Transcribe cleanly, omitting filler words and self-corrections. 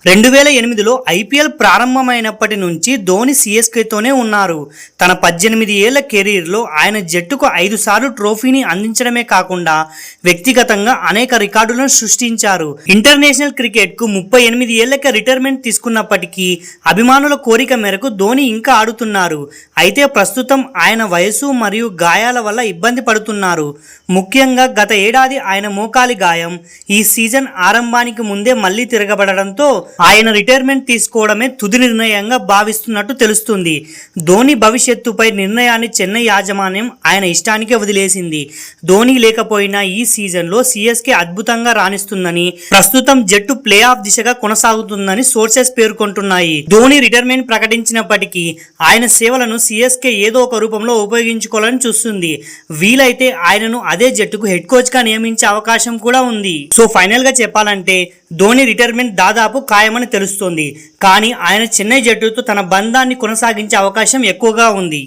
2008లో IPL ప్రారంభమైనప్పటి నుంచి ధోని సిఎస్కేతోనే ఉన్నారు. తన 18 ఏళ్ల కెరీర్లో ఆయన జట్టుకు 5 సార్లు ట్రోఫీని అందించడమే కాకుండా వ్యక్తిగతంగా అనేక రికార్డులను సృష్టించారు. ఇంటర్నేషనల్ క్రికెట్కు 38 ఏళ్లకే రిటైర్మెంట్ తీసుకున్నప్పటికీ అభిమానుల కోరిక మేరకు ధోని ఇంకా ఆడుతున్నారు. అయితే ప్రస్తుతం ఆయన వయసు మరియు గాయాల వల్ల ఇబ్బంది పడుతున్నారు. ముఖ్యంగా గత ఏడాది ఆయన మోకాలి గాయం ఈ సీజన్ ఆరంభానికి ముందే మళ్లీ తిరగబడడంతో ఆయన రిటైర్మెంట్ తీసుకోవడమే తుది నిర్ణయంగా భావిస్తున్నట్టు తెలుస్తుంది. ధోని భవిష్యత్తుపై నిర్ణయాన్ని చెన్నై యాజమాన్యం ఆయన ఇష్టానికే వదిలేసింది. ధోని లేకపోయినా ఈ సీజన్లో సిఎస్కే అద్భుతంగా రాణిస్తుందని, ప్రస్తుతం జట్టు ప్లే ఆఫ్ దిశగా కొనసాగుతుందని సోర్సెస్ పేర్కొంటున్నాయి. ధోని రిటైర్మెంట్ ప్రకటించినప్పటికీ ఆయన సేవలను సిఎస్కే ఏదో ఒక రూపంలో ఉపయోగించుకోవాలని చూస్తుంది. వీలైతే ఆయనను అదే జట్టుకు హెడ్ కోచ్ గా నియమించే అవకాశం కూడా ఉంది. సో ఫైనల్ గా చెప్పాలంటే ధోని రిటైర్మెంట్ దాదాపు ఖాయమని తెలుస్తోంది. కానీ ఆయన చెన్నై జట్టుతో తన బంధాన్ని కొనసాగించే అవకాశం ఎక్కువగా ఉంది.